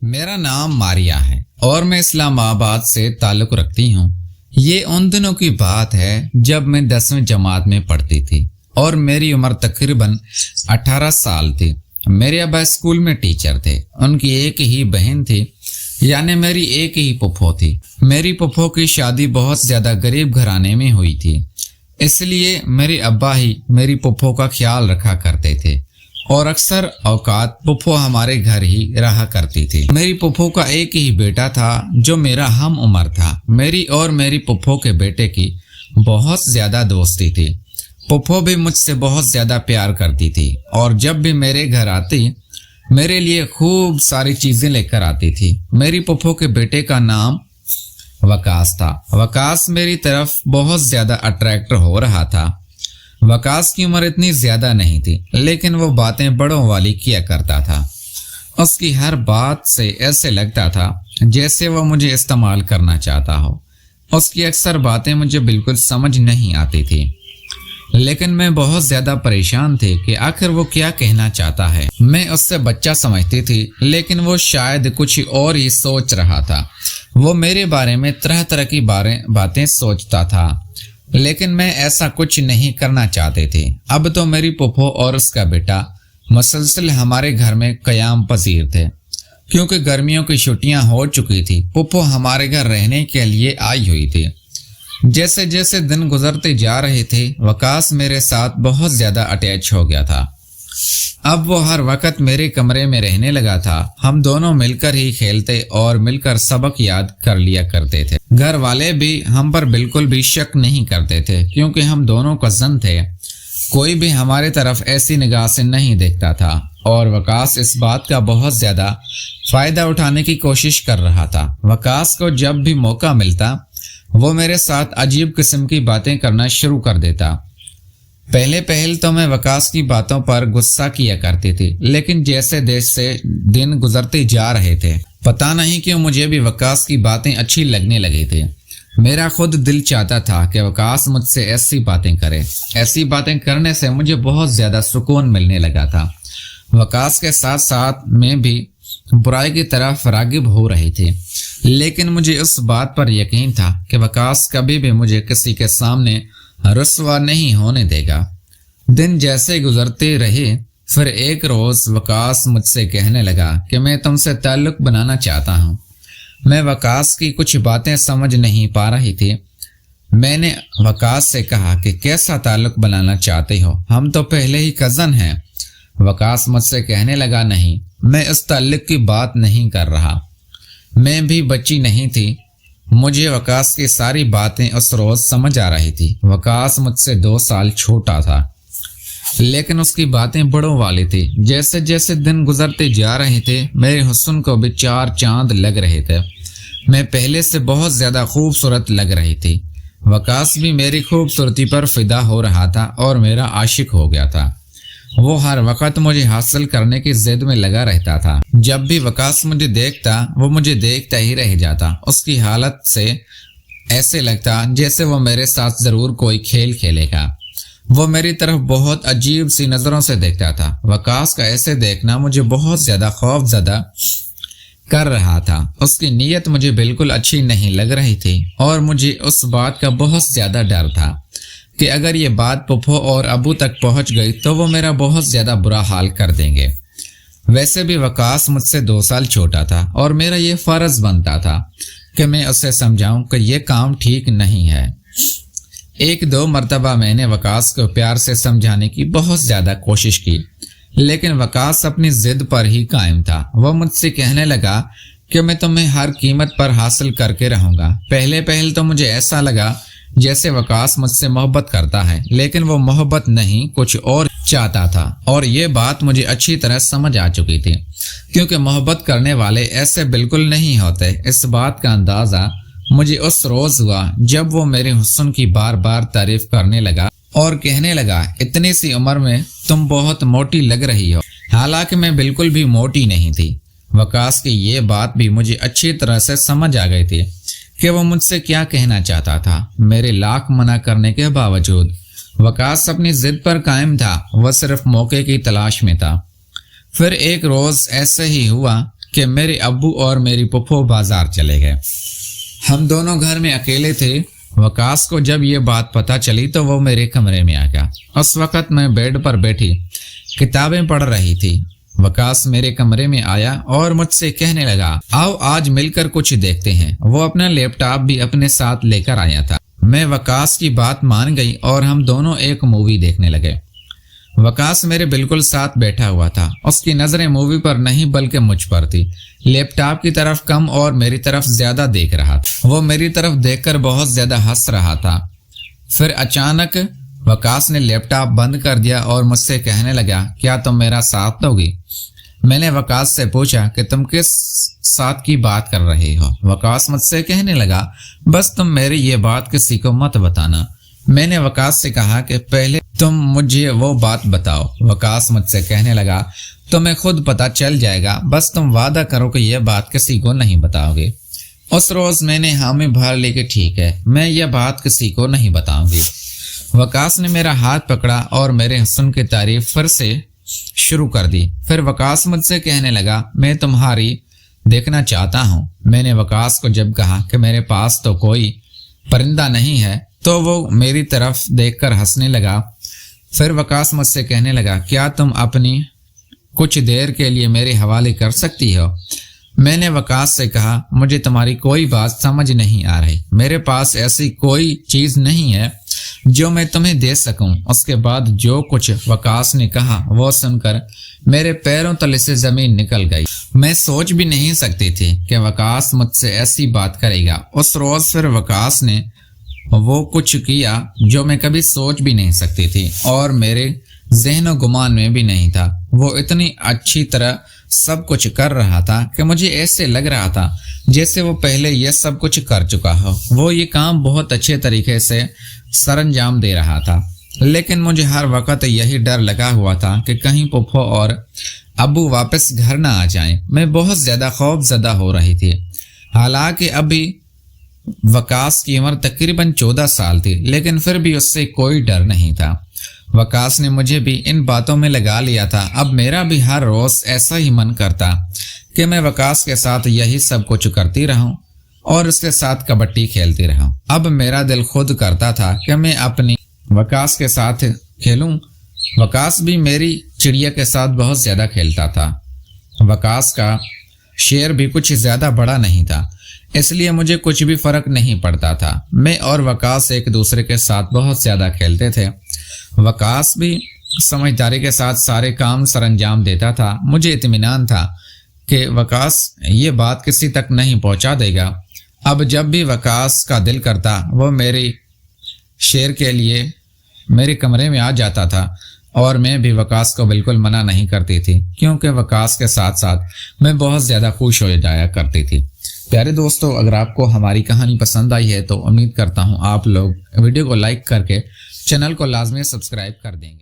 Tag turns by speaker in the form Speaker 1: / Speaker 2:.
Speaker 1: मेरा नाम मारिया है और मैं इस्लामाबाद से ताल्लुक़ रखती हूँ। ये उन दिनों की बात है जब मैं 10वीं जमात में पढ़ती थी और मेरी उम्र तकरीबन 18 साल थी। मेरे अब्बा स्कूल में टीचर थे। उनकी एक ही बहन थी, यानी मेरी एक ही फुफ्फो थी। मेरी फुफ्फो की शादी बहुत ज़्यादा गरीब घराने में हुई थी, इसलिए मेरे अब्बा ही मेरी फुफ्फो का ख्याल रखा करते थे और अक्सर औकात फुफ्फो हमारे घर ही रहा करती थी। मेरी फुफ्फो का एक ही बेटा था जो मेरा हम उम्र था। मेरी और मेरी फुफ्फो के बेटे की बहुत ज़्यादा दोस्ती थी। फुफ्फो भी मुझसे बहुत ज़्यादा प्यार करती थी और जब भी मेरे घर आती मेरे लिए खूब सारी चीज़ें लेकर आती थी। मेरी फुफ्फो के बेटे का नाम वकास था। वकास मेरी तरफ बहुत ज़्यादा अट्रैक्ट हो रहा था। वकास की उम्र इतनी ज़्यादा नहीं थी, लेकिन वो बातें बड़ों वाली किया करता था। उसकी हर बात से ऐसे लगता था जैसे वो मुझे इस्तेमाल करना चाहता हो। उसकी अक्सर बातें मुझे बिल्कुल समझ नहीं आती थी, लेकिन मैं बहुत ज़्यादा परेशान थी कि आखिर वो क्या कहना चाहता है। मैं उससे बच्चा समझती थी, लेकिन वो शायद कुछ और ही सोच रहा था। वो मेरे बारे में तरह तरह की बातें सोचता था, लेकिन मैं ऐसा कुछ नहीं करना चाहते थे। अब तो मेरी फुफ्फो और उसका बेटा मुसलसल हमारे घर में क़याम पजीर थे, क्योंकि गर्मियों की छुट्टियां हो चुकी थी। फुफ्फो हमारे घर रहने के लिए आई हुई थी। जैसे जैसे दिन गुजरते जा रहे थे, वकास मेरे साथ बहुत ज़्यादा अटैच हो गया था। अब वो हर वक्त मेरे कमरे में रहने लगा था। हम दोनों मिलकर ही खेलते और मिलकर सबक याद कर लिया करते थे। घर वाले भी हम पर बिल्कुल भी शक नहीं करते थे, क्योंकि हम दोनों कज़न थे। कोई भी हमारे तरफ ऐसी निगाह से नहीं देखता था और वकास इस बात का बहुत ज़्यादा फ़ायदा उठाने की कोशिश कर रहा था। वकास को जब भी मौका मिलता वो मेरे साथ अजीब किस्म की बातें करना शुरू कर देता। पहले तो मैं वकास की बातों पर गुस्सा किया करती थी, लेकिन जैसे जैसे दिन गुजरते जा रहे थे, पता नहीं क्यों मुझे भी वकास की बातें अच्छी लगने लगी थी। मेरा खुद दिल चाहता था कि वकास मुझसे ऐसी बातें करे। ऐसी बातें करने से मुझे बहुत ज़्यादा सुकून मिलने लगा था। वकास के साथ साथ मैं भी बुराई की तरफ रागिब हो रही थी, लेकिन मुझे उस बात पर यकीन था कि वकास कभी भी मुझे किसी के सामने रुस्वा नहीं होने देगा। दिन जैसे गुजरते रहे, फिर एक रोज़ वकास मुझसे कहने लगा कि मैं तुमसे ताल्लुक़ बनाना चाहता हूँ। मैं वकास की कुछ बातें समझ नहीं पा रही थी। मैंने वकास से कहा कि कैसा ताल्लुक़ बनाना चाहते हो, हम तो पहले ही कज़न हैं। वकास मुझसे कहने लगा, नहीं, मैं इस ताल्लुक़ की बात नहीं कर रहा। मैं भी बच्ची नहीं थी। मुझे वकास की सारी बातें उस रोज़ समझ आ रही थी। वकास मुझसे 2 साल छोटा था, लेकिन उसकी बातें बड़ों वाली थी। जैसे जैसे दिन गुजरते जा रहे थे, मेरे हुस्न को भी 4 चांद लग रहे थे। मैं पहले से बहुत ज़्यादा खूबसूरत लग रही थी। वकास भी मेरी खूबसूरती पर फिदा हो रहा था और मेरा आशिक हो गया था। वो हर वक्त मुझे हासिल करने की जिद में लगा रहता था। जब भी वकास मुझे देखता, वो मुझे देखता ही रह जाता। उसकी हालत से ऐसे लगता जैसे वो मेरे साथ ज़रूर कोई खेल खेलेगा। वो मेरी तरफ बहुत अजीब सी नज़रों से देखता था। वकास का ऐसे देखना मुझे बहुत ज़्यादा खौफज़दा कर रहा था। उसकी नीयत मुझे बिल्कुल अच्छी नहीं लग रही थी और मुझे उस बात का बहुत ज़्यादा डर था कि अगर ये बात फुफ्फो और अबू तक पहुंच गई तो वो मेरा बहुत ज़्यादा बुरा हाल कर देंगे। वैसे भी वकास मुझसे 2 साल छोटा था और मेरा ये फ़र्ज़ बनता था कि मैं उसे समझाऊं कि ये काम ठीक नहीं है। 1-2 मरतबा मैंने वकास को प्यार से समझाने की बहुत ज़्यादा कोशिश की, लेकिन वकास अपनी ज़िद पर ही कायम था। वह मुझसे कहने लगा कि मैं तुम्हें हर कीमत पर हासिल करके रहूँगा। पहले तो मुझे ऐसा लगा जैसे वकास मुझसे मोहब्बत करता है, लेकिन वो मोहब्बत नहीं, कुछ और चाहता था और ये बात मुझे अच्छी तरह समझ आ चुकी थी, क्योंकि मोहब्बत करने वाले ऐसे बिल्कुल नहीं होते। इस बात का अंदाज़ा मुझे उस रोज़ हुआ जब वो मेरे हुस्न की बार बार तारीफ करने लगा और कहने लगा, इतनी सी उम्र में तुम बहुत मोटी लग रही हो। हालांकि मैं बिल्कुल भी मोटी नहीं थी। वकास की ये बात भी मुझे अच्छी तरह से समझ आ गई थी कि वो मुझसे क्या कहना चाहता था। मेरे लाख मना करने के बावजूद वकास अपनी जिद पर कायम था। वह सिर्फ मौके की तलाश में था। फिर एक रोज़ ऐसे ही हुआ کہ میرے ابو اور میری پھپھو بازار چلے گئے۔ ہم دونوں گھر میں اکیلے تھے۔ وکاس کو جب یہ بات پتہ چلی تو وہ میرے کمرے میں آ گیا۔ اس وقت میں بیڈ پر بیٹھی کتابیں پڑھ رہی تھی۔ وکاس میرے کمرے میں آیا اور مجھ سے کہنے لگا، آؤ آج مل کر کچھ دیکھتے ہیں۔ وہ اپنا لیپ ٹاپ بھی اپنے ساتھ لے کر آیا تھا۔ میں وکاس کی بات مان گئی اور ہم دونوں ایک مووی دیکھنے لگے۔ وکاس میرے بالکل ساتھ بیٹھا ہوا تھا۔ اس کی نظریں مووی پر نہیں بلکہ مجھ پر تھی۔ لیپ ٹاپ کی طرف کم اور میری طرف زیادہ دیکھ رہا تھا۔ وہ میری طرف دیکھ کر بہت زیادہ ہنس رہا تھا۔ پھر اچانک وکاس نے لیپ ٹاپ بند کر دیا اور مجھ سے کہنے لگا، کیا تم میرا ساتھ دو گی؟ میں نے وکاس سے پوچھا کہ تم کس ساتھ کی بات کر رہے ہو؟ وکاس مجھ سے کہنے لگا، بس تم میری یہ بات کسی کو مت بتانا۔ میں نے وکاس سے کہا کہ پہلے تم مجھے وہ بات بتاؤ۔ وکاس مجھ سے کہنے لگا، تمہیں خود پتہ چل جائے گا، بس تم وعدہ کرو کہ یہ بات کسی کو نہیں بتاؤ گے۔ اس روز میں نے حامی بھر لی کہ ٹھیک ہے، میں یہ بات کسی کو نہیں بتاؤں گی۔ وکاس نے میرا ہاتھ پکڑا اور میرے حسن کی تعریف پھر سے شروع کر دی۔ پھر وکاس مجھ سے کہنے لگا، میں تمہاری دیکھنا چاہتا ہوں۔ میں نے وکاس کو جب کہا کہ میرے پاس تو کوئی پرندہ نہیں ہے تو وہ میری طرف دیکھ کر ہنسنے لگا۔ پھر وکاس مجھ سے کہنے لگا، کیا تم اپنی کچھ دیر کے لیے میرے حوالے کر سکتی ہو؟ میں نے وکاس سے کہا، مجھے تمہاری کوئی بات سمجھ نہیں آ رہی۔ میرے پاس ایسی کوئی چیز نہیں ہے جو میں تمہیں دے سکوں۔ اس کے بعد جو کچھ وکاس نے کہا وہ سن کر میرے پیروں تلے سے زمین نکل گئی۔ میں سوچ بھی نہیں سکتی تھی کہ وکاس مجھ سے ایسی بات کرے گا۔ اس روز پھر وکاس نے وہ کچھ کیا جو میں کبھی سوچ بھی نہیں سکتی تھی اور میرے ذہن و گمان میں بھی نہیں تھا۔ وہ اتنی اچھی طرح سب کچھ کر رہا تھا کہ مجھے ایسے لگ رہا تھا جیسے وہ پہلے یہ سب کچھ کر چکا ہو۔ وہ یہ کام بہت اچھے طریقے سے سر انجام دے رہا تھا، لیکن مجھے ہر وقت یہی ڈر لگا ہوا تھا کہ کہیں پھپھو اور ابو واپس گھر نہ آ جائیں۔ میں بہت زیادہ خوف زدہ ہو رہی تھی۔ حالانکہ ابھی وکاس کی عمر تقریباً 14 سال تھی، لیکن پھر بھی اس سے کوئی ڈر نہیں تھا۔ وکاس نے مجھے بھی ان باتوں میں لگا لیا تھا۔ اب میرا بھی ہر روز ایسا ہی من کرتا کہ میں وکاس کے ساتھ یہی سب کچھ کرتی رہوں اور اس کے ساتھ کبڈی کھیلتی رہوں۔ اب میرا دل خود کرتا تھا کہ میں اپنی وکاس کے ساتھ کھیلوں۔ وکاس بھی میری چڑیا کے ساتھ بہت زیادہ کھیلتا تھا۔ وکاس کا شیر بھی کچھ زیادہ بڑا نہیں تھا، اس لیے مجھے کچھ بھی فرق نہیں پڑتا تھا۔ میں اور وکاس ایک دوسرے کے ساتھ بہت زیادہ کھیلتے تھے۔ وکاس بھی سمجھداری کے ساتھ سارے کام سر انجام دیتا تھا۔ مجھے اطمینان تھا کہ وکاس یہ بات کسی تک نہیں پہنچا دے گا۔ اب جب بھی وکاس کا دل کرتا وہ میری شیر کے لیے میرے کمرے میں آ جاتا تھا اور میں بھی وکاس کو بالکل منع نہیں کرتی تھی، کیونکہ وکاس کے ساتھ ساتھ میں بہت زیادہ خوش ہو جایا کرتی تھی۔ پیارے دوستو، اگر آپ کو ہماری کہانی پسند آئی ہے تو امید کرتا ہوں آپ لوگ ویڈیو کو لائک کر کے چینل کو لازمی سبسکرائب کر دیں گے۔